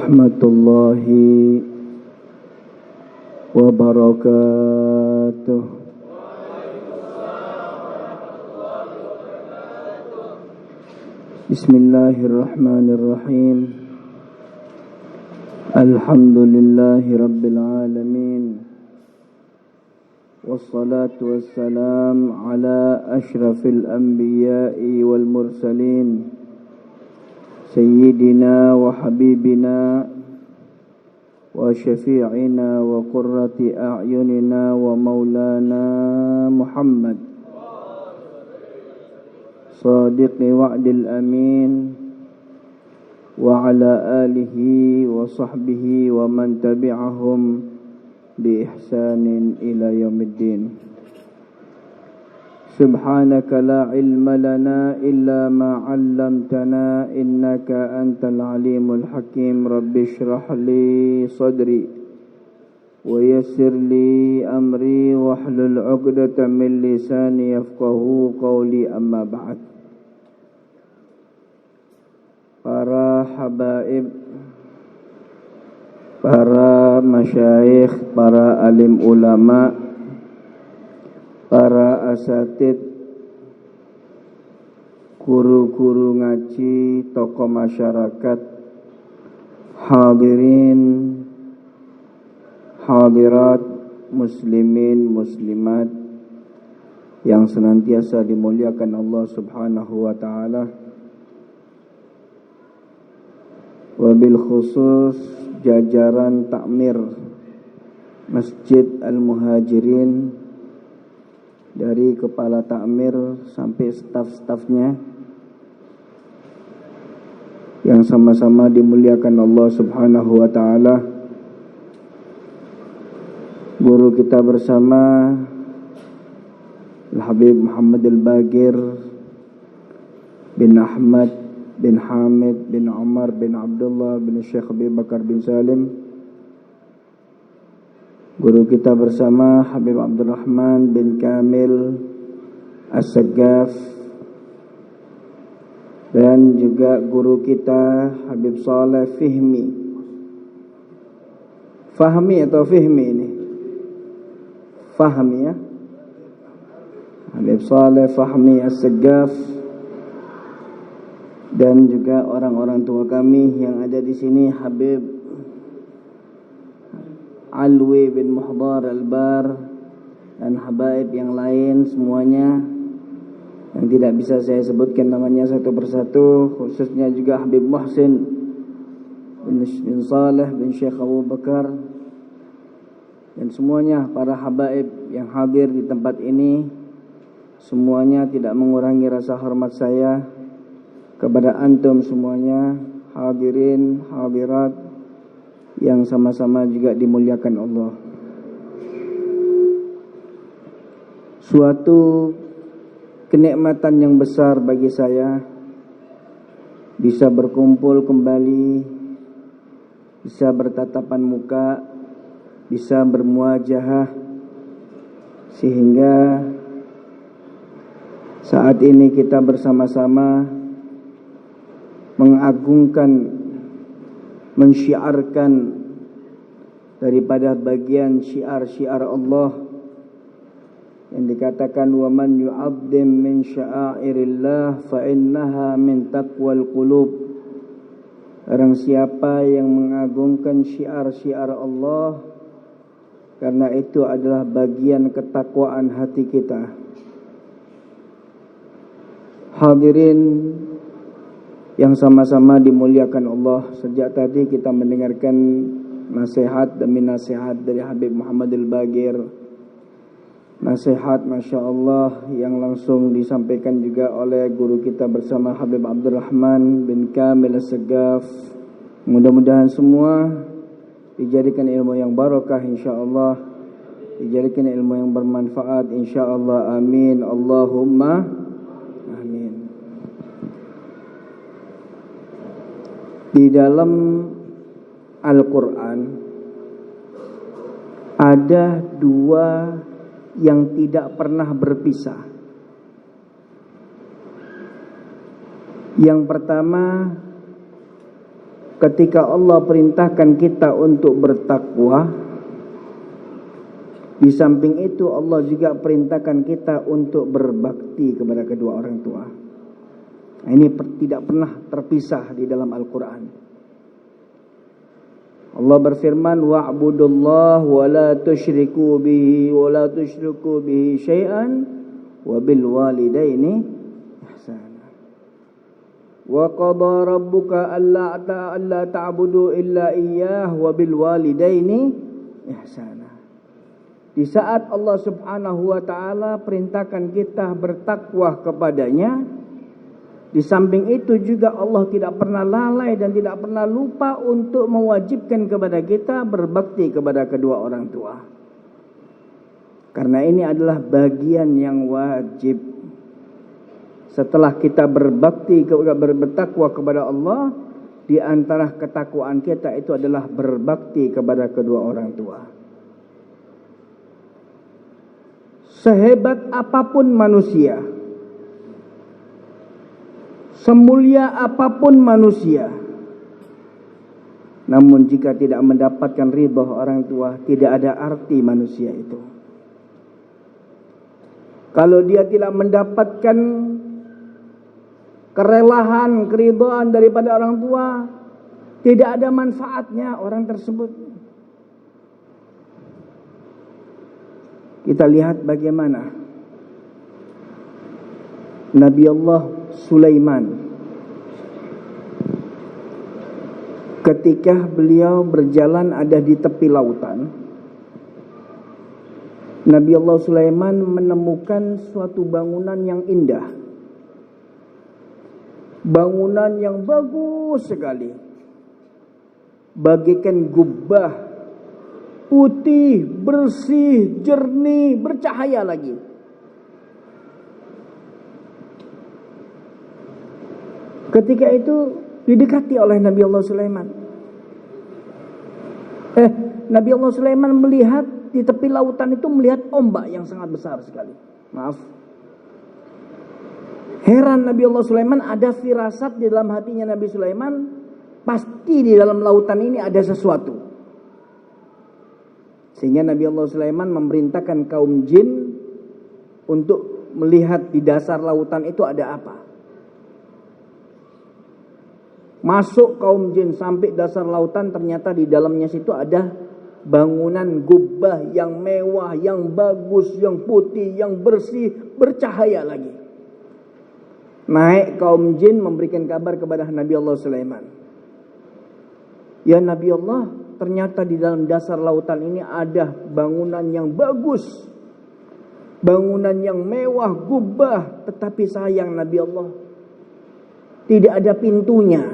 warahmatullahi wabarakatuh. Bismillahirrahmanirrahim. Alhamdulillahi rabbil alamin. Wassalatu wassalam ala ashrafil anbiya'i wal mursalin, Sayyidina wa habibina wa syafi'ina wa qurrati a'yunina wa maulana Muhammad Sadiqi wa'dil amin wa ala alihi wa sahbihi wa man tabi'ahum bi ihsanin ila yaumiddin. Subhanaka la ilma lana illa ma 'allamtana innaka antal alimul hakim. Rabbi shrah li sadri wa yassir li amri wahlul 'uqdatam min lisani yafqahu qawli, amma ba'd. Para habaib, para masyayikh, para alim ulama, para asatid, guru-guru ngaji, tokoh masyarakat, hadirin, hadirat, muslimin, muslimat yang senantiasa dimuliakan Allah Subhanahu wa ta'ala. Wabil khusus jajaran takmir Masjid Al-Muhajirin, dari kepala takmir sampai staf-stafnya yang sama-sama dimuliakan Allah Subhanahu wa ta'ala. Guru kita bersama Al-Habib Muhammad Al-Bagir bin Ahmad bin Hamid bin Umar bin Abdullah bin Syekh Abi Bakar bin Salim. Guru kita bersama Habib Abdurrahman bin Kamil As-Saggaf, dan juga guru kita Habib Saleh Fahmi atau Fihmi ini? Fahmi ya. Habib Saleh Fahmi As-Saggaf, dan juga orang-orang tua kami yang ada di sini, Habib Alwi bin Muhdar Al-Bar, dan habaib yang lain semuanya yang tidak bisa saya sebutkan namanya satu persatu, khususnya juga Habib Muhsin bin Saleh bin Syekh Abu Bakar, dan semuanya para habaib yang hadir di tempat ini. Semuanya tidak mengurangi rasa hormat saya kepada antum semuanya, hadirin, hadirat yang sama-sama juga dimuliakan Allah. Suatu kenikmatan yang besar bagi saya bisa berkumpul kembali, bisa bertatapan muka, bisa bermuajahah, sehingga saat ini kita bersama-sama mengagungkan, mensyiarkan daripada bagian syiar-syiar Allah yang dikatakan, wa man yu'azzim min sya'airillah fa innaha min taqwal qulub. Orang siapa yang mengagungkan syiar-syiar Allah, karena itu adalah bagian ketakwaan hati kita. Hadirin yang sama-sama dimuliakan Allah, sejak tadi kita mendengarkan nasihat demi nasihat dari Habib Muhammad Al-Bagir. Nasihat Masya Allah yang langsung disampaikan juga oleh guru kita bersama Habib Abdurrahman bin Kamil As-Saggaf. Mudah-mudahan semua dijadikan ilmu yang barakah insyaAllah, dijadikan ilmu yang bermanfaat insyaAllah. Amin Allahumma amin. Di dalam Al-Quran ada dua yang tidak pernah berpisah. Yang pertama ketika Allah perintahkan kita untuk bertakwa, di samping itu Allah juga perintahkan kita untuk berbakti kepada kedua orang tua. Nah, ini tidak pernah terpisah di dalam Al-Quran. Allah berfirman, wa'budullah wa la tusyriku bihi syai'an wa bil walidaini ihsana. Wa qada rabbuka alla ta'budu illa iyyah wa bil walidaini ihsana. Di saat Allah Subhanahu wa taala perintahkan kita bertakwa kepadanya, di samping itu juga Allah tidak pernah lalai dan tidak pernah lupa untuk mewajibkan kepada kita berbakti kepada kedua orang tua. Karena ini adalah bagian yang wajib. Setelah kita berbakti, bertakwa kepada Allah, di antara ketakwaan kita itu adalah berbakti kepada kedua orang tua. Sehebat apapun manusia, semulia apapun manusia, namun jika tidak mendapatkan ridha orang tua, tidak ada arti manusia itu. Kalau dia tidak mendapatkan kerelaan, keridhaan daripada orang tua, tidak ada manfaatnya orang tersebut. Kita lihat bagaimana Nabi Allah Sulaiman ketika beliau berjalan ada di tepi lautan. Nabi Allah Sulaiman menemukan suatu bangunan yang indah, bangunan yang bagus sekali, bagaikan gubbah, putih, bersih, jernih, bercahaya lagi. Ketika itu didekati oleh Nabi Allah Sulaiman. Nabi Allah Sulaiman melihat di tepi lautan itu, melihat ombak yang sangat besar sekali. Maaf. Heran Nabi Allah Sulaiman, ada firasat di dalam hatinya Nabi Sulaiman, pasti di dalam lautan ini ada sesuatu. Sehingga Nabi Allah Sulaiman memerintahkan kaum jin untuk melihat di dasar lautan itu ada apa. Masuk kaum jin sampai dasar lautan, ternyata di dalamnya situ ada bangunan gubbah yang mewah, yang bagus, yang putih, yang bersih, bercahaya lagi. Naik kaum jin memberikan kabar kepada Nabi Allah Sulaiman. Ya Nabi Allah, ternyata di dalam dasar lautan ini ada bangunan yang bagus, bangunan yang mewah, gubbah, tetapi sayang Nabi Allah, tidak ada pintunya,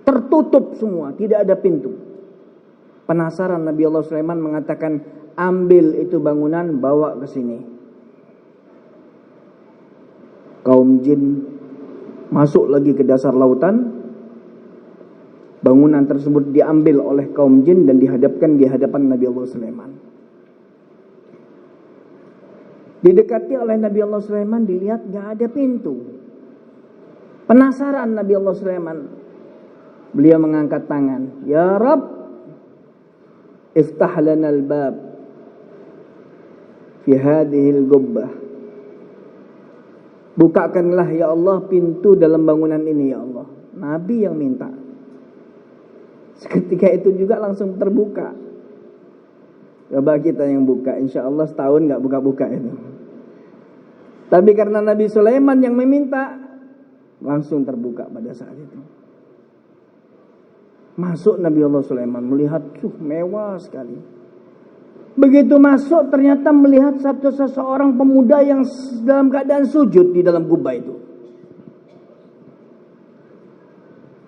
tertutup semua, tidak ada pintu. Penasaran Nabi Allah Sulaiman mengatakan, ambil itu bangunan, bawa ke sini. Kaum jin masuk lagi ke dasar lautan. Bangunan tersebut diambil oleh kaum jin dan dihadapkan di hadapan Nabi Allah Sulaiman. Didekati oleh Nabi Allah Sulaiman, dilihat gak ada pintu. Penasaran Nabi Allah Sulaiman. Beliau mengangkat tangan. Ya Rabb, iftah lana al-bab fi hadhihi al-gubbah. Bukakanlah ya Allah pintu dalam bangunan ini ya Allah. Nabi yang minta. Seketika itu juga langsung terbuka. Coba kita yang buka, insya Allah setahun gak buka-buka itu. Tapi karena Nabi Sulaiman yang meminta, langsung terbuka pada saat itu. Masuk Nabi Allah Sulaiman, melihat mewah sekali. Begitu masuk, ternyata melihat seseorang pemuda yang dalam keadaan sujud di dalam gubbah itu.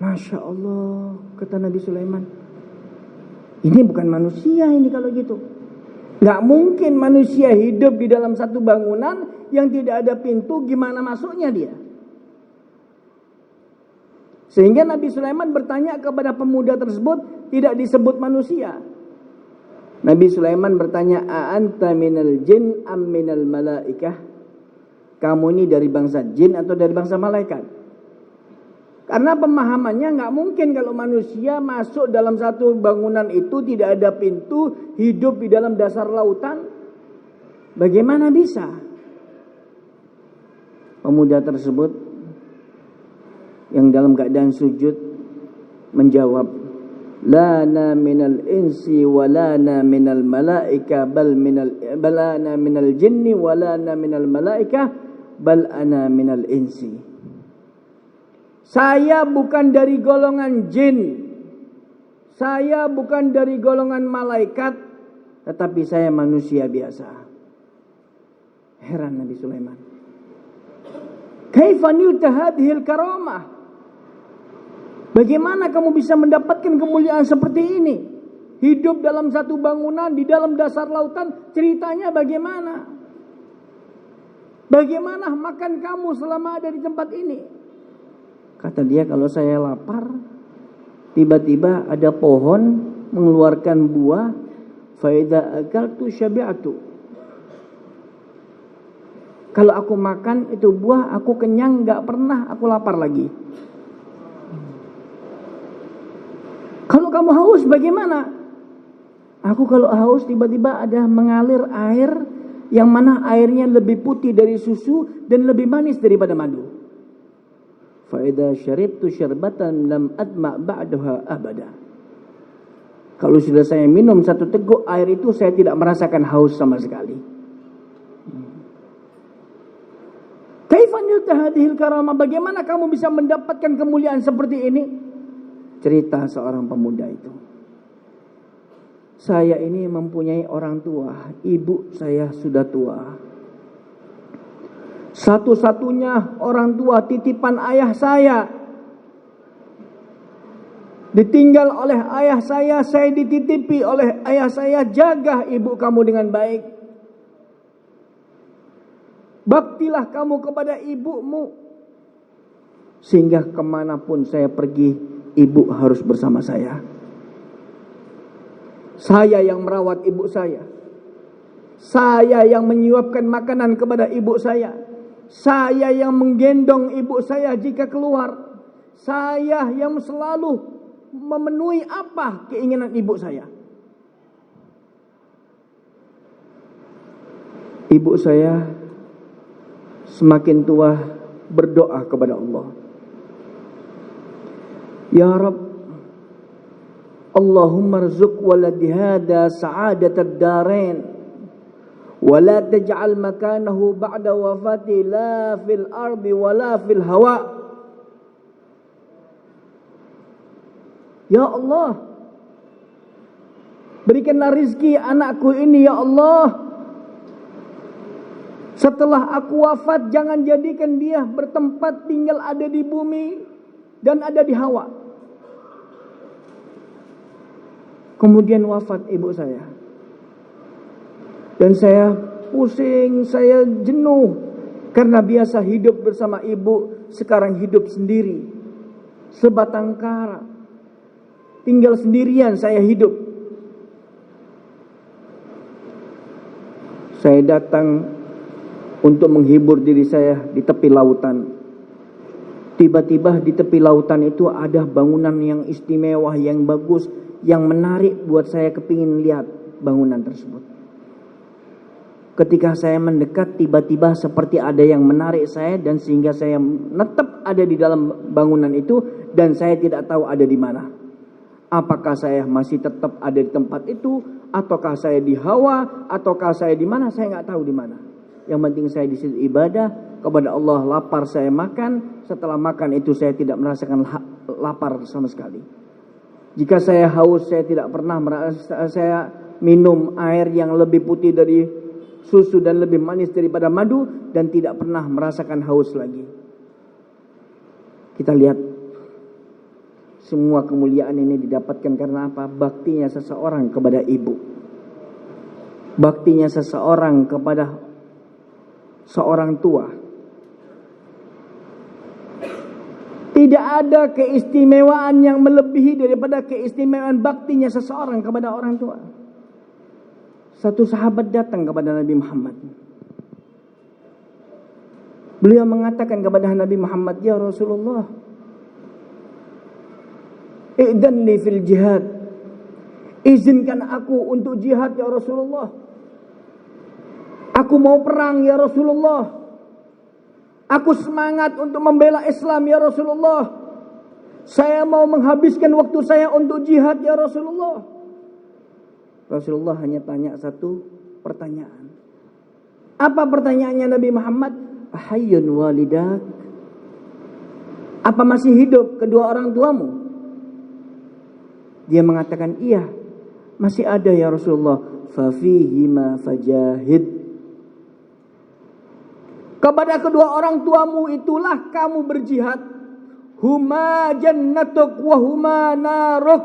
Masya Allah, kata Nabi Sulaiman, ini bukan manusia ini kalau gitu. Gak mungkin manusia hidup di dalam satu bangunan yang tidak ada pintu, gimana masuknya dia? Sehingga Nabi Sulaiman bertanya kepada pemuda tersebut, tidak disebut manusia. Nabi Sulaiman bertanya, a'anta minal jin am minal malaikah? Kamu ini dari bangsa jin atau dari bangsa malaikat? Karena pemahamannya nggak mungkin kalau manusia masuk dalam satu bangunan itu tidak ada pintu, hidup di dalam dasar lautan. Bagaimana bisa? Pemuda tersebut yang dalam keadaan sujud menjawab, lana minal insi walana minal malaika balana minal jinni walana minal malaika bal ana minal insi. Saya bukan dari golongan jin, saya bukan dari golongan malaikat, tetapi saya manusia biasa. Heran Nabi Sulaiman. Kaifa nilta hadhil karamah? Bagaimana kamu bisa mendapatkan kemuliaan seperti ini? Hidup dalam satu bangunan di dalam dasar lautan, ceritanya bagaimana? Bagaimana makan kamu selama ada di tempat ini? Kata dia, kalau saya lapar, tiba-tiba ada pohon mengeluarkan buah, fa idza akaltu syabi'tu. Kalau aku makan itu buah, aku kenyang, enggak pernah aku lapar lagi. Kalau kamu haus bagaimana? Aku kalau haus tiba-tiba ada mengalir air yang mana airnya lebih putih dari susu dan lebih manis daripada madu. Fa idza syaribtu syarbatan lam adma ba'daha abada. Kalau sudah saya minum satu teguk air itu, saya tidak merasakan haus sama sekali. Kaifa nilta hadhil karamah? Bagaimana kamu bisa mendapatkan kemuliaan seperti ini? Cerita seorang pemuda itu. Saya ini mempunyai orang tua, ibu saya sudah tua. Satu-satunya orang tua titipan ayah saya. Ditinggal oleh ayah saya dititipi oleh ayah saya, jaga ibu kamu dengan baik. Baktilah kamu kepada ibumu. Sehingga kemanapun saya pergi, ibu harus bersama saya. Saya yang merawat ibu saya. Saya yang menyuapkan makanan kepada ibu saya. Saya yang menggendong ibu saya jika keluar. Saya yang selalu memenuhi apa keinginan ibu saya. Ibu saya semakin tua berdoa kepada Allah. Ya Rabb, Allahumma rzuq waladi hada sa'adatad darain. ولا تجعل مكانه بعد وفاتي لا في الأرض ولا في الهواء. Ya Allah, berikanlah rizki anakku ini ya Allah. Setelah aku wafat, jangan jadikan dia bertempat tinggal ada di bumi dan ada di hawa. Kemudian wafat ibu saya. Dan saya pusing, saya jenuh. Karena biasa hidup bersama ibu, sekarang hidup sendiri. Sebatang kara. Tinggal sendirian saya hidup. Saya datang untuk menghibur diri saya di tepi lautan. Tiba-tiba di tepi lautan itu ada bangunan yang istimewa, yang bagus, yang menarik buat saya kepingin lihat bangunan tersebut. Ketika saya mendekat, tiba-tiba seperti ada yang menarik saya dan sehingga saya tetap ada di dalam bangunan itu dan saya tidak tahu ada di mana. Apakah saya masih tetap ada di tempat itu, ataukah saya di hawa, ataukah saya di mana? Saya nggak tahu di mana. Yang penting saya di situ ibadah kepada Allah. Lapar saya makan, setelah makan itu saya tidak merasakan lapar sama sekali. Jika saya haus, saya tidak pernah saya minum air yang lebih putih dari susu dan lebih manis daripada madu dan tidak pernah merasakan haus lagi. Kita lihat semua kemuliaan ini didapatkan karena apa? Baktinya seseorang kepada ibu. Baktinya seseorang kepada seorang tua. Tidak ada keistimewaan yang melebihi daripada keistimewaan baktinya seseorang kepada orang tua. Satu sahabat datang kepada Nabi Muhammad. Beliau mengatakan kepada Nabi Muhammad, "Ya Rasulullah, Idzan li fil jihad. Izinkan aku untuk jihad ya Rasulullah. Aku mau perang ya Rasulullah. Aku semangat untuk membela Islam ya Rasulullah. Saya mau menghabiskan waktu saya untuk jihad ya Rasulullah. Rasulullah hanya tanya satu pertanyaan. Apa pertanyaannya Nabi Muhammad? Ahayyun walidak? Apa masih hidup kedua orang tuamu? Dia mengatakan, iya, masih ada ya Rasulullah. Fafihima fajahid. Kepada kedua orang tuamu itulah kamu berjihad. Huma jannatuk wa huma naruk.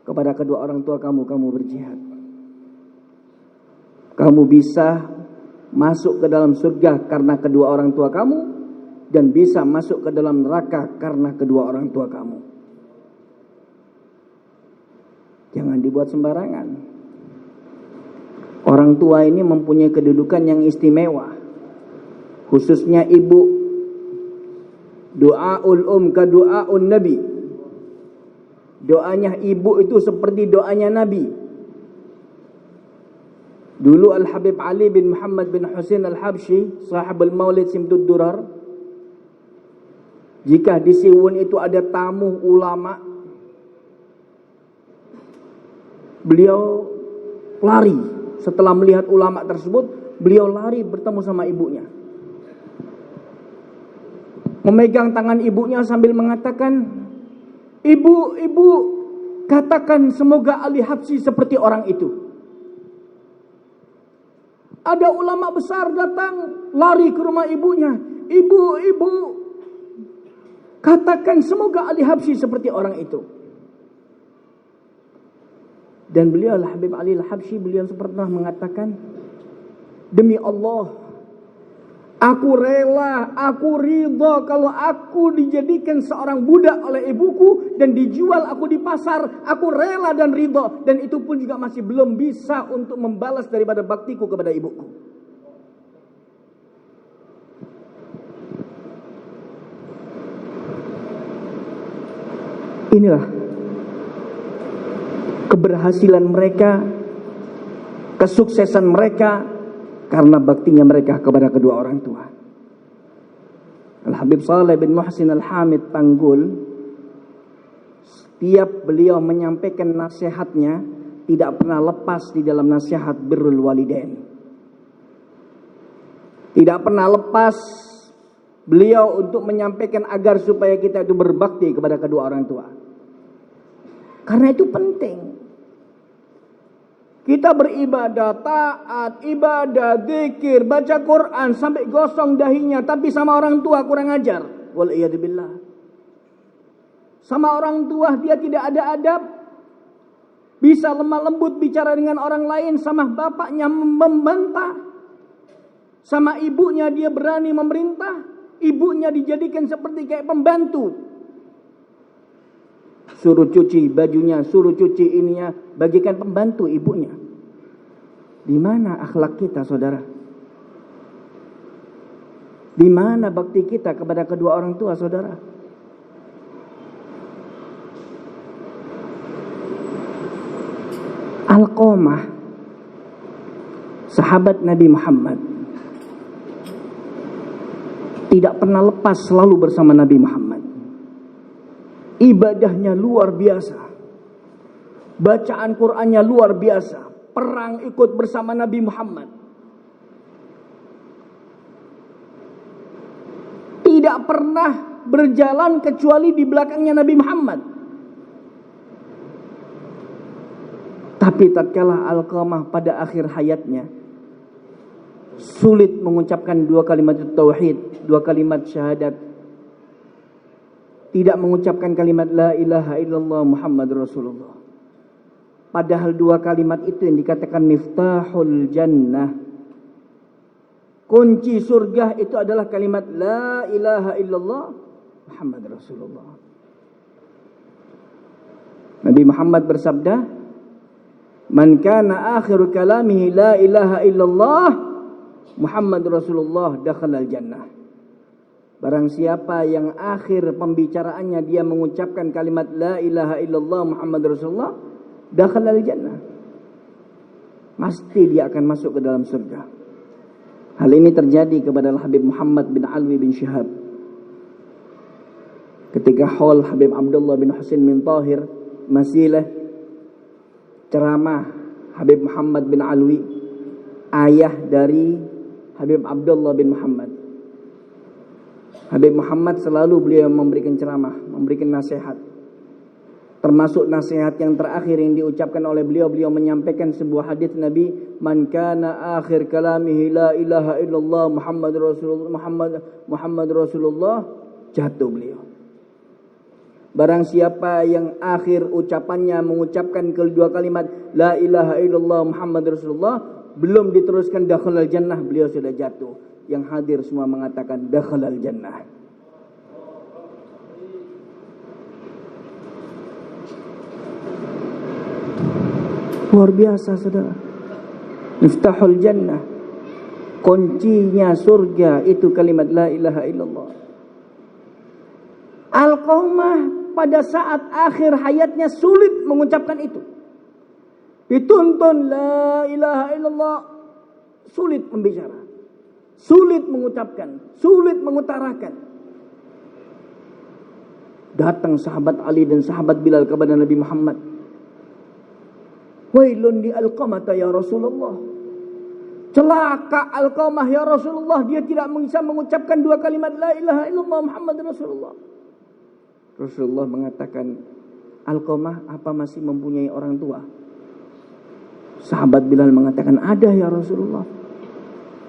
Kepada kedua orang tua kamu berjihad. Kamu bisa masuk ke dalam surga karena kedua orang tua kamu. Dan bisa masuk ke dalam neraka karena kedua orang tua kamu. Jangan dibuat sembarangan. Orang tua ini mempunyai kedudukan yang istimewa. Khususnya ibu. Doaul ka doaun nabi. Doanya ibu itu seperti doanya Nabi. Dulu Al-Habib Ali bin Muhammad bin Husain Al-Habsyi, sahibul Maulid Simtud Durar. Jika di Siwun itu ada tamu ulama, beliau lari. Setelah melihat ulama tersebut, beliau lari bertemu sama ibunya. Memegang tangan ibunya sambil mengatakan, Ibu, katakan semoga Ali Habsyi seperti orang itu. Ada ulama besar datang, lari ke rumah ibunya. Ibu, katakan semoga Ali Habsyi seperti orang itu. Dan beliau Al-Habib Ali Al-Habsyi, beliau pernah mengatakan, demi Allah, aku rela, aku ridha kalau aku dijadikan seorang budak oleh ibuku dan dijual aku di pasar. Aku rela dan ridha, dan itu pun juga masih belum bisa untuk membalas daripada baktiku kepada ibuku. Inilah keberhasilan mereka, kesuksesan mereka karena baktinya mereka kepada kedua orang tua. Al-Habib Saleh bin Muhsin Al-Hamid Panggul, setiap beliau menyampaikan nasihatnya tidak pernah lepas di dalam nasihat birrul walidain. Tidak pernah lepas beliau untuk menyampaikan agar supaya kita itu berbakti kepada kedua orang tua. Karena itu penting. Kita beribadah, taat, ibadah, zikir, baca Quran sampai gosong dahinya, tapi sama orang tua kurang ajar. Wal'iyadzubillah. Sama orang tua dia tidak ada adab. Bisa lemah lembut bicara dengan orang lain, sama bapaknya membantah. Sama ibunya dia berani memerintah. Ibunya dijadikan seperti kayak pembantu. Suruh cuci bajunya, suruh cuci ininya, bagikan pembantu ibunya. Di mana akhlak kita, saudara? Di mana bakti kita kepada kedua orang tua, saudara? Alqamah, sahabat Nabi Muhammad, tidak pernah lepas selalu bersama Nabi Muhammad. Ibadahnya luar biasa. Bacaan Qur'annya luar biasa. Perang ikut bersama Nabi Muhammad. Tidak pernah berjalan kecuali di belakangnya Nabi Muhammad. Tapi tatkala Alqamah pada akhir hayatnya sulit mengucapkan dua kalimat tauhid, dua kalimat syahadat. Tidak mengucapkan kalimat la ilaha illallah Muhammad Rasulullah. Padahal dua kalimat itu yang dikatakan miftahul jannah. Kunci surga itu adalah kalimat la ilaha illallah Muhammad Rasulullah. Nabi Muhammad bersabda, "Man kana akhiru kalamihi la ilaha illallah Muhammad Rasulullah dakhala al-jannah." Barang siapa yang akhir pembicaraannya dia mengucapkan kalimat la ilaha illallah Muhammad Rasulullah, dakhalal jannah. Pasti dia akan masuk ke dalam surga. Hal ini terjadi kepada Habib Muhammad bin Alwi bin Syihab. Ketika haul Habib Abdullah bin Husain bin Tahir Masilah, ceramah Habib Muhammad bin Alwi, ayah dari Habib Abdullah bin Muhammad. Habib Muhammad selalu beliau memberikan ceramah, memberikan nasihat. Termasuk nasihat yang terakhir yang diucapkan oleh beliau menyampaikan sebuah hadis Nabi, "Man kana akhir kalamihi la ilaha illallah Muhammad Rasulullah," jatuh beliau. Barang siapa yang akhir ucapannya mengucapkan kedua kalimat la ilaha illallah Muhammad Rasulullah, belum diteruskan dakhalal jannah, beliau sudah jatuh. Yang hadir semua mengatakan dakhalal jannah. Luar biasa saudara. Miftahul jannah, kuncinya surga itu kalimat la ilaha illallah. Alqamah pada saat akhir hayatnya sulit mengucapkan itu. Dituntun la ilaha illallah, sulit membicara, sulit mengucapkan, sulit mengutarakan. Datang sahabat Ali dan sahabat Bilal kepada Nabi Muhammad. Wailun li Alqamah ya Rasulullah. Celaka Alqamah ya Rasulullah, dia tidak bisa mengucapkan dua kalimat la ilaha illallah Muhammad Rasulullah. Rasulullah mengatakan, Alqamah apa masih mempunyai orang tua? Sahabat Bilal mengatakan, ada ya Rasulullah.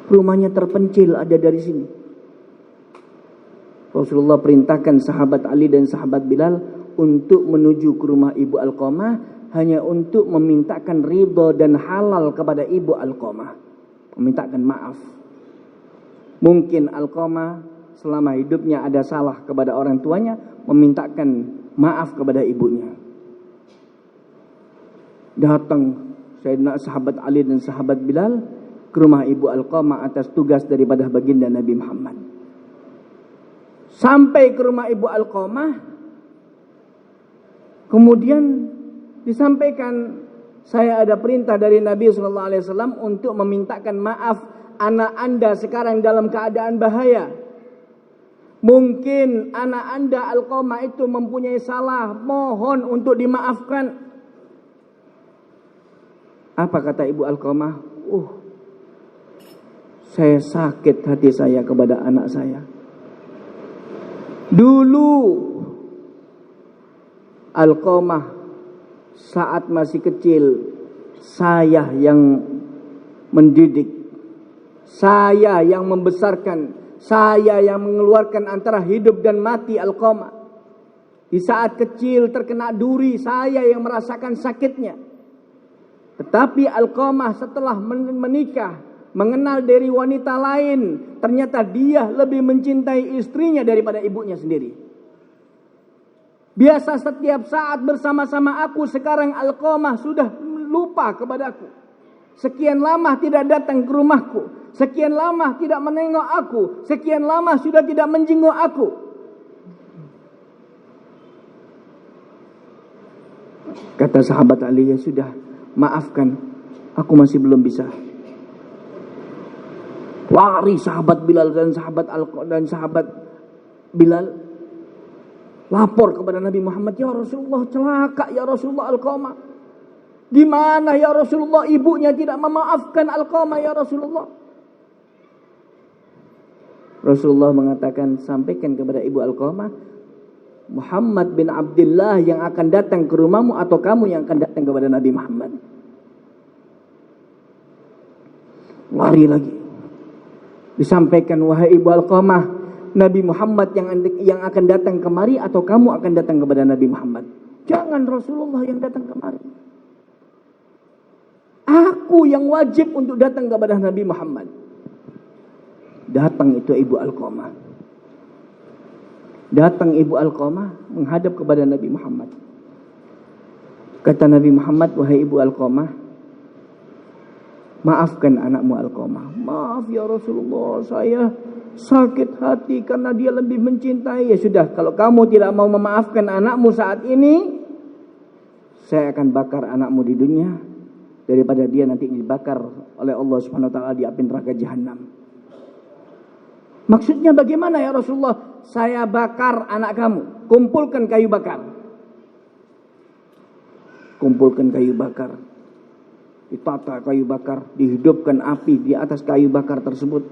Rumahnya terpencil, ada dari sini. Rasulullah perintahkan sahabat Ali dan sahabat Bilal untuk menuju ke rumah ibu Alqamah, hanya untuk memintakan ridho dan halal kepada ibu Alqamah, memintakan maaf. Mungkin Alqamah selama hidupnya ada salah kepada orang tuanya, memintakan maaf kepada ibunya. Datang Sayyidina sahabat Ali dan sahabat Bilal ke rumah ibu Alqamah atas tugas daripada baginda Nabi Muhammad. Sampai ke rumah ibu Alqamah, kemudian disampaikan, saya ada perintah dari Nabi SAW untuk memintakan maaf anak anda sekarang dalam keadaan bahaya. Mungkin anak anda Alqamah itu mempunyai salah, mohon untuk dimaafkan. Apa kata ibu Alqamah? Saya sakit hati saya kepada anak saya. Dulu Alqamah saat masih kecil, saya yang mendidik, saya yang membesarkan, saya yang mengeluarkan antara hidup dan mati Alqamah. Di saat kecil terkena duri, saya yang merasakan sakitnya. Tetapi Alqamah setelah menikah, mengenal dari wanita lain, ternyata dia lebih mencintai istrinya daripada ibunya sendiri. Biasa setiap saat bersama-sama aku, sekarang Alqamah sudah lupa kepadaku. Sekian lama tidak datang ke rumahku, sekian lama tidak menengok aku, sekian lama sudah tidak menjenguk aku. Kata sahabat Ali, ya sudah, maafkan, aku masih belum bisa. Lari sahabat Bilal dan sahabat Bilal lapor kepada Nabi Muhammad, ya Rasulullah, celaka ya Rasulullah Alqamah. Di mana ya Rasulullah ibunya tidak memaafkan Alqamah ya Rasulullah? Rasulullah mengatakan, sampaikan kepada ibu Alqamah, Muhammad bin Abdullah yang akan datang ke rumahmu atau kamu yang akan datang kepada Nabi Muhammad. Lari lagi. Disampaikan, wahai ibu Alqamah, Nabi Muhammad yang akan datang kemari atau kamu akan datang kepada Nabi Muhammad? Jangan Rasulullah yang datang kemari. Aku yang wajib untuk datang kepada Nabi Muhammad. Datang itu ibu Alqamah. Datang ibu Alqamah menghadap kepada Nabi Muhammad. Kata Nabi Muhammad, wahai ibu Alqamah, maafkan anakmu Alqamah. Maaf ya Rasulullah, saya sakit hati karena dia lebih mencintai. Ya sudah, kalau kamu tidak mau memaafkan anakmu saat ini, saya akan bakar anakmu di dunia daripada dia nanti dibakar oleh Allah Subhanahu wa taala di api neraka jahanam. Maksudnya bagaimana ya Rasulullah? Saya bakar anak kamu. Kumpulkan kayu bakar. Kumpulkan kayu bakar. Ditata kayu bakar, dihidupkan api di atas kayu bakar tersebut.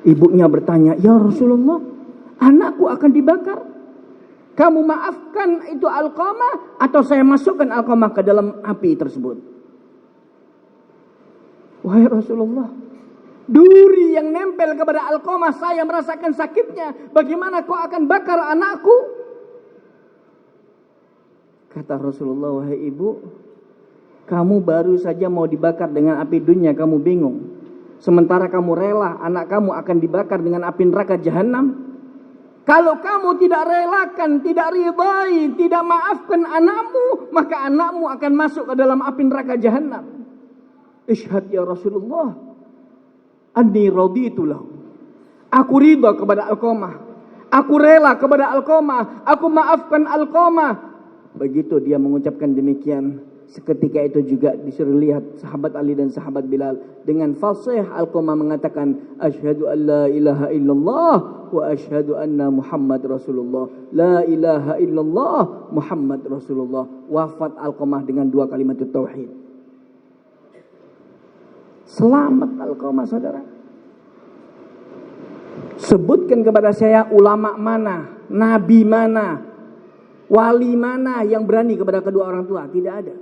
Ibunya bertanya, "Ya Rasulullah, anakku akan dibakar. Kamu maafkan itu Alqamah atau saya masukkan Alqamah ke dalam api tersebut?" Wahai Rasulullah, duri yang nempel kepada Alqamah saya merasakan sakitnya. Bagaimana kau akan bakar anakku? Kata Rasulullah, wahai ibu, kamu baru saja mau dibakar dengan api dunia, kamu bingung. Sementara kamu rela anak kamu akan dibakar dengan api neraka jahanam. Kalau kamu tidak relakan, tidak ridai, tidak maafkan anakmu, maka anakmu akan masuk ke dalam api neraka jahanam. Ishhad ya Rasulullah, anni raditu lahu. Aku ridha kepada Alqamah. Aku rela kepada Alqamah. Aku maafkan Alqamah. Begitu dia mengucapkan demikian, seketika itu juga disuruh lihat sahabat Ali dan sahabat Bilal. Dengan fasih Alqamah mengatakan, asyhadu an la ilaha illallah wa asyhadu anna Muhammad Rasulullah. La ilaha illallah Muhammad Rasulullah. Wafat Alqamah dengan 2 kalimat tauhid. Selamat Alqamah, saudara. Sebutkan kepada saya ulama mana, nabi mana, wali mana yang berani kepada kedua orang tua. Tidak ada.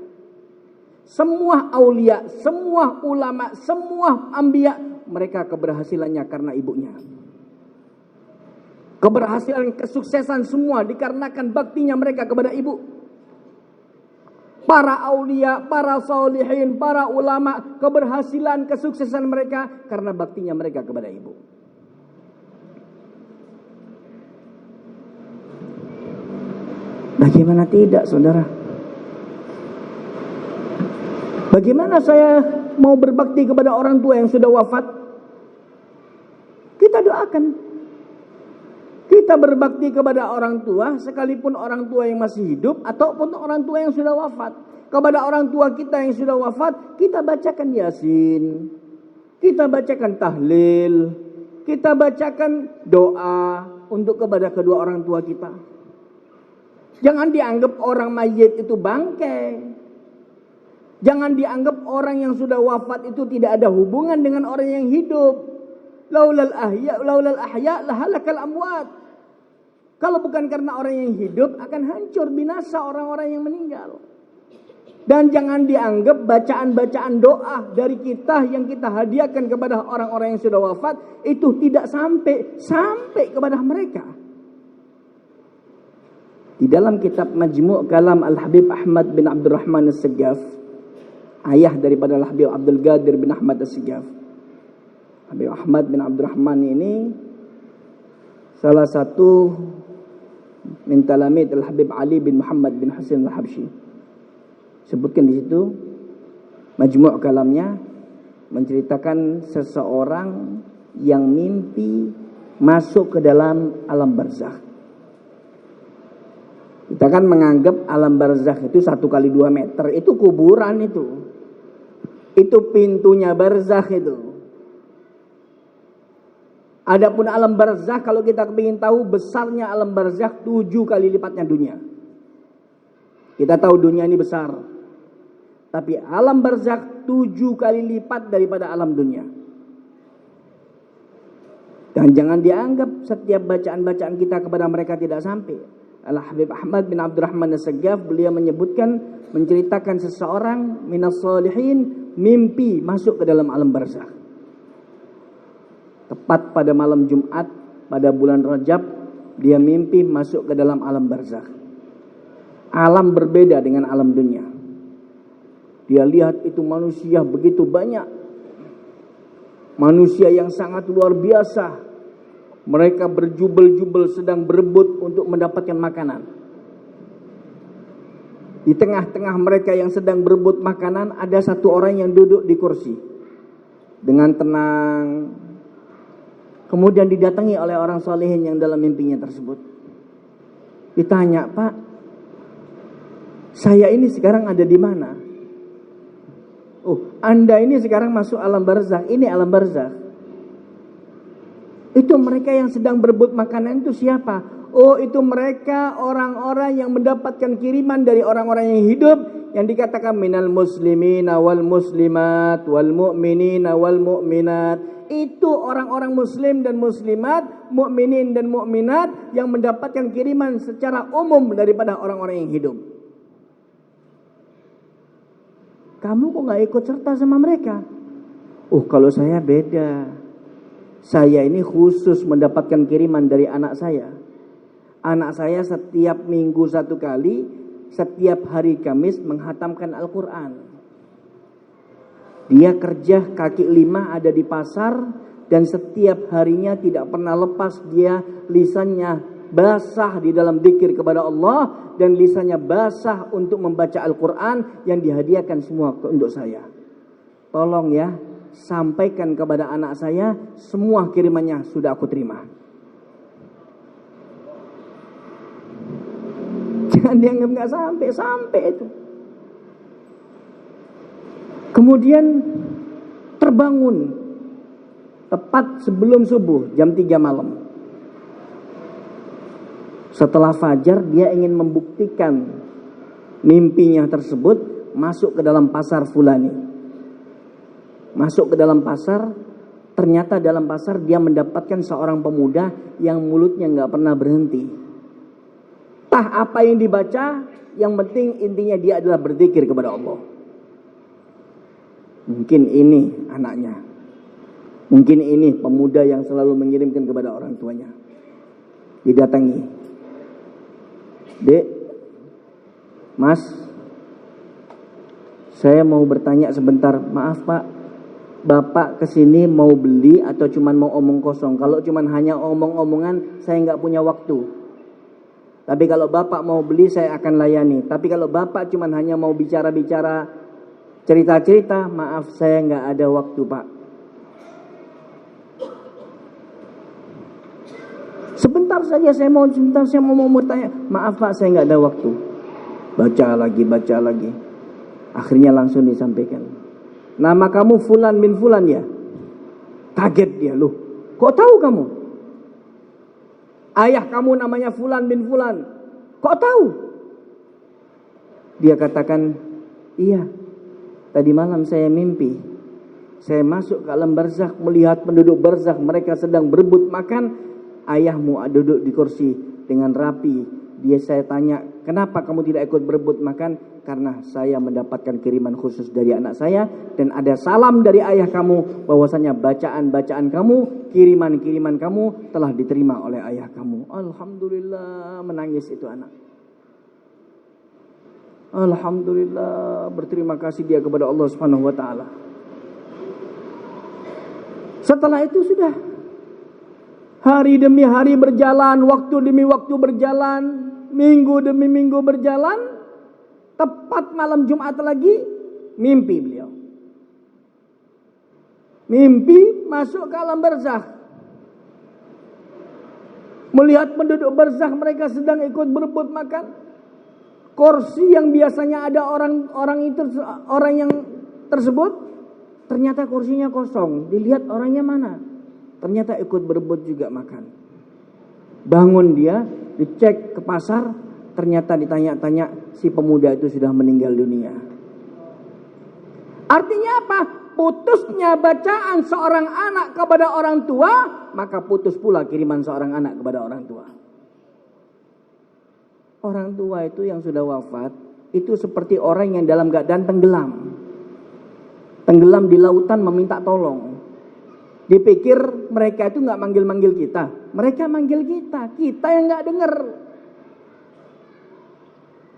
Semua aulia, semua ulama, semua anbiya, mereka keberhasilannya karena ibunya. Keberhasilan, kesuksesan semua dikarenakan baktinya mereka kepada ibu. Para aulia, para salihin, para ulama, keberhasilan, kesuksesan mereka karena baktinya mereka kepada ibu. Bagaimana tidak, saudara? Bagaimana saya mau berbakti kepada orang tua yang sudah wafat? Kita doakan. Kita berbakti kepada orang tua, sekalipun orang tua yang masih hidup ataupun orang tua yang sudah wafat. Kepada orang tua kita yang sudah wafat, kita bacakan Yasin, kita bacakan tahlil, kita bacakan doa untuk kepada kedua orang tua kita. Jangan dianggap orang mayit itu bangkai. Jangan dianggap orang yang sudah wafat itu tidak ada hubungan dengan orang yang hidup. Laulal ahya lahalakal amwat. Kalau bukan karena orang yang hidup, akan hancur binasa orang-orang yang meninggal. Dan jangan dianggap bacaan-bacaan doa dari kita yang kita hadiahkan kepada orang-orang yang sudah wafat itu tidak sampai kepada mereka. Di dalam kitab Majmu' Kalam Al-Habib Ahmad bin Abdurrahman As-Segaf, ayah daripada Al-Habib Abdul Qadir bin Ahmad As-Segaf, Habib Ahmad bin Abdurrahman ini salah satu min talamid Al-Habib Ali bin Muhammad bin Hasan Al-Habsyi. Sebutkan di situ Majmu' Kalamnya menceritakan seseorang yang mimpi masuk ke dalam alam barzakh. Kita kan menganggap alam barzakh itu 1 kali 2 meter, itu kuburan itu. Itu pintunya barzakh itu. Adapun alam barzakh, kalau kita ingin tahu besarnya alam barzakh 7 kali lipatnya dunia. Kita tahu dunia ini besar. Tapi alam barzakh 7 kali lipat daripada alam dunia. Dan jangan dianggap setiap bacaan-bacaan kita kepada mereka tidak sampai. Al-Habib Ahmad bin Abdurrahman As-Segaf, beliau menyebutkan, menceritakan seseorang minas salihin mimpi masuk ke dalam alam barzakh. Tepat pada malam Jumat pada bulan Rajab, dia mimpi masuk ke dalam alam barzakh. Alam berbeda dengan alam dunia. Dia lihat itu manusia begitu banyak. Manusia yang sangat luar biasa. Mereka berjubel-jubel sedang berebut untuk mendapatkan makanan. Di tengah-tengah mereka yang sedang berebut makanan, ada satu orang yang duduk di kursi. dengan tenang. Kemudian didatangi oleh orang solehin yang dalam mimpinya tersebut. Ditanya, Pak, saya ini sekarang ada di mana? Oh, Anda ini sekarang masuk alam barzakh. Ini alam barzakh. Itu mereka yang sedang berebut makanan itu siapa? Oh, itu mereka orang-orang yang mendapatkan kiriman dari orang-orang yang hidup, yang dikatakan minal muslimina wal muslimat wal mu'minina wal mu'minat. Itu orang-orang muslim dan muslimat, mukminin dan mukminat yang mendapatkan kiriman secara umum daripada orang-orang yang hidup. Kamu kok gak ikut serta sama mereka? Oh, kalau saya beda. Saya ini khusus mendapatkan kiriman dari anak saya. Anak saya setiap minggu satu kali, setiap hari Kamis menghatamkan Al-Quran. Dia kerja kaki lima ada di pasar, dan setiap harinya tidak pernah lepas dia lisannya basah di dalam dzikir kepada Allah, dan lisannya basah untuk membaca Al-Quran yang dihadiahkan semua untuk saya. Tolong ya, sampaikan kepada anak saya, semua kirimannya sudah aku terima. Jangan dianggap gak sampai itu. Kemudian terbangun tepat sebelum subuh, jam 3 malam. Setelah fajar dia ingin membuktikan mimpinya tersebut, masuk ke dalam pasar Fulani. Masuk ke dalam pasar, ternyata dalam pasar dia mendapatkan seorang pemuda yang mulutnya gak pernah berhenti. Entah apa yang dibaca, yang penting intinya dia adalah berzikir kepada Allah. Mungkin ini anaknya. Mungkin ini pemuda yang selalu mengirimkan kepada orang tuanya. Didatangi. Dek, Mas, saya mau bertanya sebentar. Maaf Pak, Bapak kesini mau beli atau cuman mau omong kosong? Kalau cuman hanya omong-omongan, saya nggak punya waktu. Tapi kalau Bapak mau beli, saya akan layani. Tapi kalau Bapak cuman hanya mau bicara-bicara, cerita-cerita, maaf saya nggak ada waktu Pak. Sebentar saja saya mau tanya. Maaf Pak, saya nggak ada waktu. Baca lagi. Akhirnya langsung disampaikan. Nama kamu Fulan bin Fulan ya? Kaget dia, loh. Kok tahu kamu? Ayah kamu namanya Fulan bin Fulan. Kok tahu? Dia katakan, iya. Tadi malam saya mimpi. Saya masuk ke alam barzakh, melihat penduduk barzakh mereka sedang berebut makan. Ayahmu duduk di kursi dengan rapi. Saya tanya, kenapa kamu tidak ikut berebut makan? Karena saya mendapatkan kiriman khusus dari anak saya, dan ada salam dari ayah kamu bahwasanya bacaan-bacaan kamu, kiriman-kiriman kamu telah diterima oleh ayah kamu. Alhamdulillah, menangis itu anak. Alhamdulillah, berterima kasih dia kepada Allah Subhanahu wa taala. Setelah itu sudah hari demi hari berjalan, waktu demi waktu berjalan, minggu demi minggu berjalan. Tepat malam Jumat lagi, mimpi beliau. Mimpi masuk ke alam barzakh. Melihat penduduk barzakh mereka sedang ikut berebut makan. Kursi yang biasanya ada orang yang tersebut, ternyata kursinya kosong. Dilihat orangnya mana? Ternyata ikut berebut juga makan. Bangun dia, dicek ke pasar. Ternyata ditanya-tanya, si pemuda itu sudah meninggal dunia. Artinya apa? Putusnya bacaan seorang anak kepada orang tua, maka putus pula kiriman seorang anak kepada orang tua. Orang tua itu yang sudah wafat, itu seperti orang yang dalam keadaan tenggelam. Tenggelam di lautan meminta tolong. Dipikir mereka itu gak manggil-manggil kita. Mereka manggil kita yang gak dengar.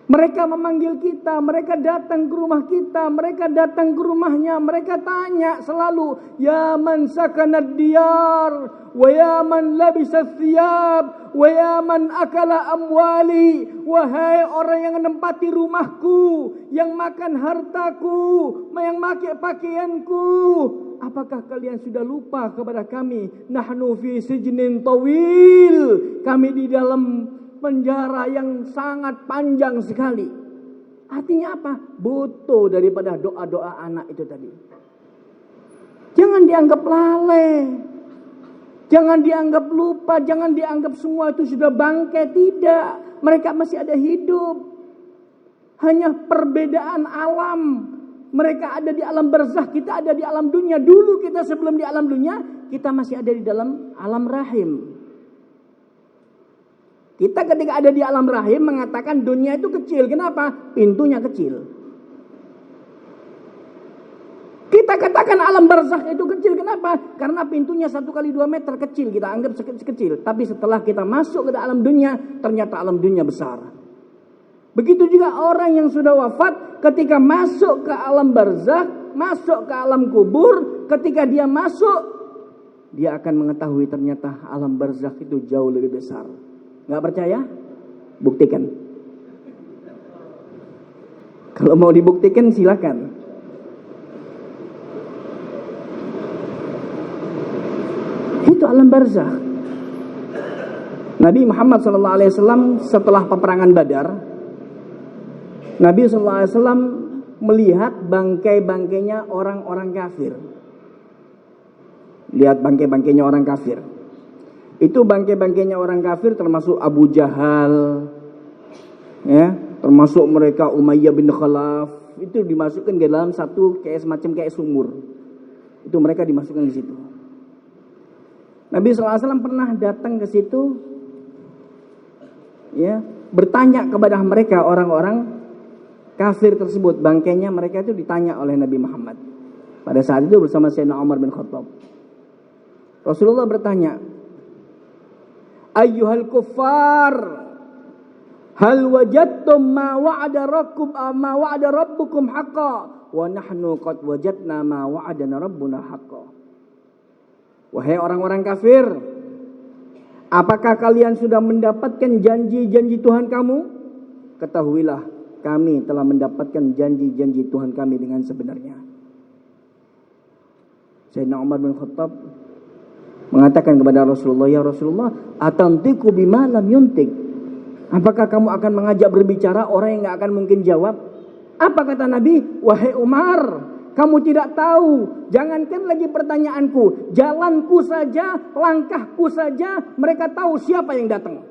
Mereka memanggil kita, mereka datang ke rumah kita, mereka datang ke rumahnya, mereka tanya selalu, ya man sakanad diyar, wa ya man labisat thiyab, wa ya man akala amwali, wahai orang yang menempati rumahku, yang makan hartaku, yang pakai pakaianku, apakah kalian sudah lupa kepada kami? Nahnu fi sijnin tawil. Kami di dalam penjara yang sangat panjang sekali. Artinya apa? Butuh daripada doa-doa anak itu tadi. Jangan dianggap lalai. Jangan dianggap lupa. Jangan dianggap semua itu sudah bangkai. Tidak. Mereka masih ada hidup. Hanya perbedaan alam. Mereka ada di alam barzakh, kita ada di alam dunia. Dulu kita sebelum di alam dunia, kita masih ada di dalam alam rahim. Kita ketika ada di alam rahim mengatakan dunia itu kecil. Kenapa? Pintunya kecil. Kita katakan alam barzakh itu kecil. Kenapa? Karena pintunya 1 kali 2 meter kecil. Kita anggap kecil. Tapi setelah kita masuk ke alam dunia, ternyata alam dunia besar. Begitu juga orang yang sudah wafat ketika masuk ke alam barzakh, masuk ke alam kubur, ketika dia masuk, dia akan mengetahui ternyata alam barzakh itu jauh lebih besar. Nggak percaya? Buktikan. Kalau mau dibuktikan silakan. Itu alam barzakh. Nabi Muhammad SAW setelah peperangan Badar, Nabi SAW melihat bangkai-bangkainya orang-orang kafir. Lihat bangkai-bangkainya orang kafir. Itu bangkai-bangkainya orang kafir termasuk Abu Jahal, ya, termasuk mereka Umayyah bin Khalaf. Itu dimasukkan ke dalam satu semacam sumur. Itu mereka dimasukkan di situ. Nabi SAW pernah datang ke situ, ya, bertanya kepada mereka orang-orang kafir tersebut, bangkainya mereka itu ditanya oleh Nabi Muhammad. Pada saat itu bersama Sayyidina Umar bin Khattab. Rasulullah bertanya, ayyuhal kuffar, hal wajadtum ma wa'ada rabbukum haqqan wa nahnu qad wajadna ma wa'adana rabbuna haqqan. Wahai orang-orang kafir, apakah kalian sudah mendapatkan janji-janji Tuhan kamu? Ketahuilah, kami telah mendapatkan janji-janji Tuhan kami dengan sebenarnya. Sayyidina Umar bin Khattab mengatakan kepada Rasulullah, ya Rasulullah, atantiku bima lam yuntik. Apakah kamu akan mengajak berbicara orang yang gak akan mungkin jawab? Apa kata Nabi? Wahai Umar, kamu tidak tahu, jangankan lagi pertanyaanku, jalanku saja, langkahku saja, mereka tahu siapa yang datang.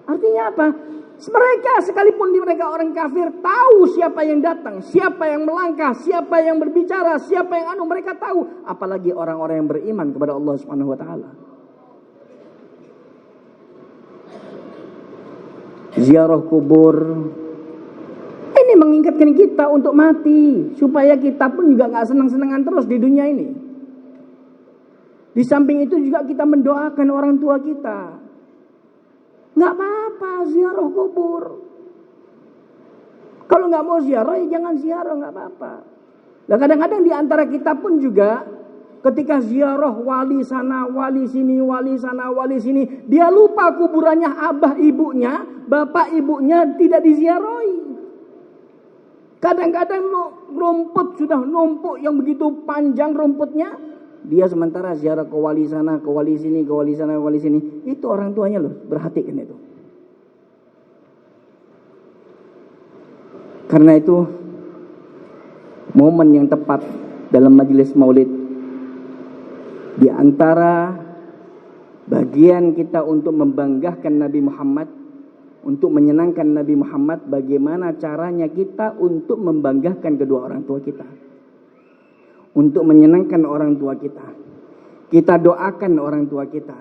Artinya apa? Mereka sekalipun mereka orang kafir tahu siapa yang datang, siapa yang melangkah, siapa yang berbicara, siapa yang mereka tahu. Apalagi orang-orang yang beriman kepada Allah Subhanahu wa taala. Ziarah kubur ini mengingatkan kita untuk mati, supaya kita pun juga nggak senang-senangan terus di dunia ini. Di samping itu juga kita mendoakan orang tua kita. Nggak apa-apa ziarah kubur. Kalau nggak mau ziarah ya jangan ziarah, nggak apa-apa. Nah kadang-kadang di antara kita pun juga ketika ziarah wali sana, wali sini, wali sana, wali sini, dia lupa kuburannya abah ibunya, bapak ibunya tidak diziarahi. Kadang-kadang rumput sudah numpuk yang begitu panjang rumputnya, dia sementara ziarah ke wali sana, ke wali sini, ke wali sana, ke wali sini. Itu orang tuanya loh, perhatikan itu. Karena itu momen yang tepat dalam majelis maulid, di antara bagian kita untuk membanggakan Nabi Muhammad, untuk menyenangkan Nabi Muhammad, bagaimana caranya kita untuk membanggakan kedua orang tua kita, untuk menyenangkan orang tua kita. Kita doakan orang tua kita,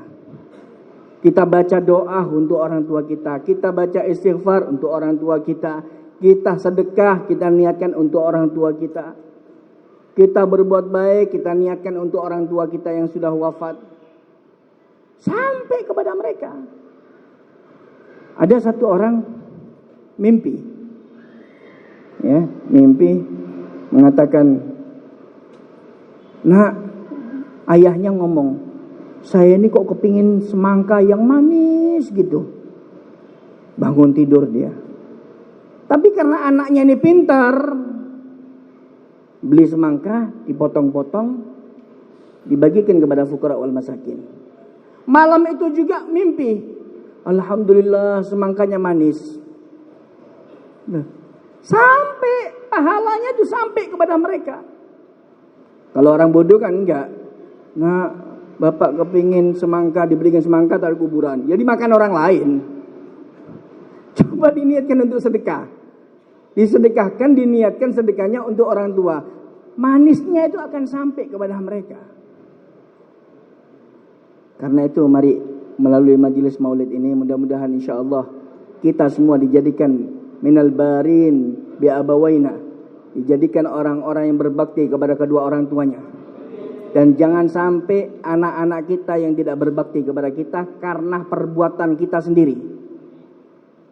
kita baca doa untuk orang tua kita, kita baca istighfar untuk orang tua kita, kita sedekah, kita niatkan untuk orang tua kita, kita berbuat baik, kita niatkan untuk orang tua kita yang sudah wafat, sampai kepada mereka. Ada satu orang mimpi, ya, mimpi mengatakan, nak, ayahnya ngomong, saya ini kok kepingin semangka yang manis gitu. Bangun tidur dia. Tapi karena anaknya ini pintar, Beli semangka, dipotong-potong, dibagikan kepada fuqara wal masakin. Malam itu juga mimpi, alhamdulillah semangkanya manis. Nah, sampai pahalanya itu sampai kepada mereka. Kalau orang bodoh kan enggak. Nah, bapak kepingin semangka, diberikan semangka dari kuburan, ya dimakan orang lain. Coba diniatkan untuk sedekah. Disedekahkan, diniatkan sedekahnya untuk orang tua. Manisnya itu akan sampai kepada mereka. Karena itu mari melalui majelis maulid ini mudah-mudahan insyaallah kita semua dijadikan minal barin bi abawaina, dijadikan orang-orang yang berbakti kepada kedua orang tuanya. Dan jangan sampai anak-anak kita yang tidak berbakti kepada kita karena perbuatan kita sendiri.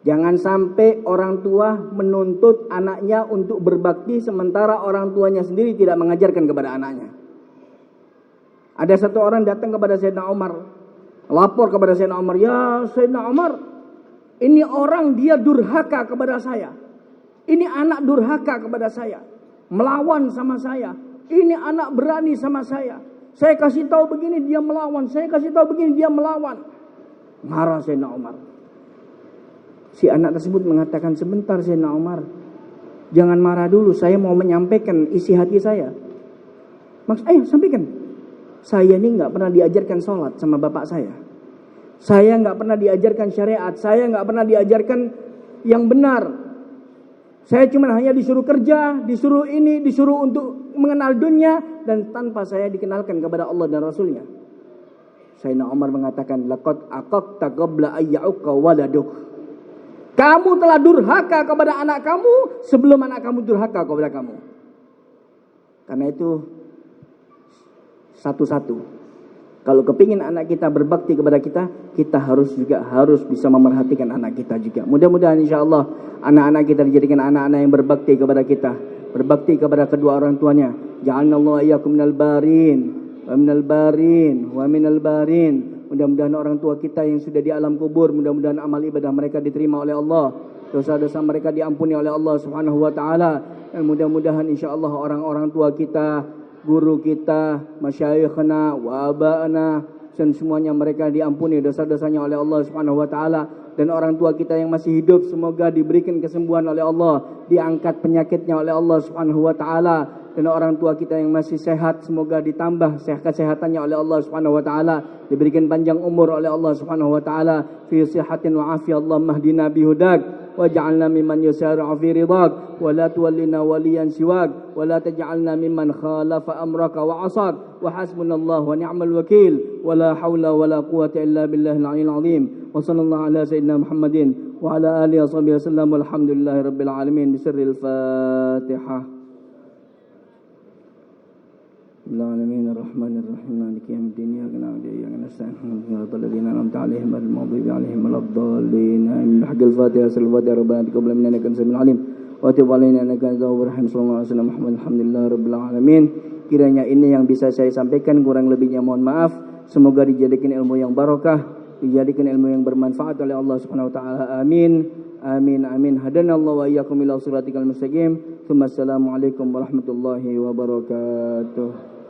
Jangan sampai orang tua menuntut anaknya untuk berbakti sementara orang tuanya sendiri tidak mengajarkan kepada anaknya. Ada satu orang datang kepada Sayyidina Umar, lapor kepada Sayyidina Umar, ya Sayyidina Umar, ini orang dia durhaka kepada saya. Ini anak durhaka kepada saya, melawan sama saya. Ini anak berani sama saya. Saya kasih tahu begini dia melawan, saya kasih tahu begini dia melawan. Marah Sayyidina Umar. Si anak tersebut mengatakan, sebentar Sayyidina Umar, jangan marah dulu, saya mau menyampaikan isi hati saya. Ayo sampaikan. Saya ini nggak pernah diajarkan sholat sama bapak saya. Saya nggak pernah diajarkan syariat. Saya nggak pernah diajarkan yang benar. Saya cuma hanya disuruh kerja, disuruh ini, disuruh untuk mengenal dunia, dan tanpa saya dikenalkan kepada Allah dan Rasulnya. Sayyidina Umar mengatakan, laqad aqaqta qabla ayya'uka waladuk. Kamu telah durhaka kepada anak kamu sebelum anak kamu durhaka kepada kamu. Karena itu satu-satu, kalau kepingin anak kita berbakti kepada kita, kita harus bisa memerhatikan anak kita juga. Mudah-mudahan insyaallah anak-anak kita dijadikan anak-anak yang berbakti kepada kita, berbakti kepada kedua orang tuanya. Ja'alnallahu iyyakum minal barin wa minal barin wa minal barin. Mudah-mudahan orang tua kita yang sudah di alam kubur, mudah-mudahan amal ibadah mereka diterima oleh Allah, dosa-dosa mereka diampuni oleh Allah Subhanahu wa taala. Dan mudah-mudahan insyaallah orang-orang tua kita, guru kita, masyayikhna wa aba'ana, dan semuanya mereka diampuni dosa-dosanya oleh Allah Subhanahu wa taala. Dan orang tua kita yang masih hidup semoga diberikan kesembuhan oleh Allah, diangkat penyakitnya oleh Allah Subhanahu wa taala. Dan orang tua kita yang masih sehat semoga ditambah kesehatannya oleh Allah Subhanahu wa taala, diberikan panjang umur oleh Allah Subhanahu wa taala, fi sihatin wa afiyah. Allahumma hdina bihudak waj'alna mimman yusari'u fi ridak wa la tuwallina waliyan siwak wa la taj'alna mimman khalafa amraka wa 'asak wa hasbunallahu wa ni'mal wakeel wa la haula wa la quwwata illa billahil 'aliyyil 'azim. Wa sallallahu ala sayyidina Muhammadin wa ala alihi washabihi wasallam walhamdulillahi rabbil alamin. Bisirril Fatihah. Bismillahirrahmanirrahim. Ar-Rahmanir-Rahim. Maliki yaumiddin. Iyyaka na'budu wa iyyaka nasta'in. Ihdinas ladzina an'amta 'alaihim ghairil maghdubi 'alaihim waladdallin. Amin. Haqqil Fatihah. Al-Fatihah. Rabbana taqabbal minna innaka antas samiul 'alim wa tub 'alaina innaka antat tawwabur rahim. Sallallahu alaihi wasallam Muhammad alhamdulillah rabbil alamin. Kiranya ini yang bisa saya sampaikan, kurang lebihnya mohon maaf. Semoga dijadikan ilmu yang barakah, dijadikan ilmu yang bermanfaat oleh Allah Subhanahu wa taala. Amin. Amin amin. Hadanallahu wa iyyakum ila siratikal mustaqim. Assalamualaikum warahmatullahi wabarakatuh.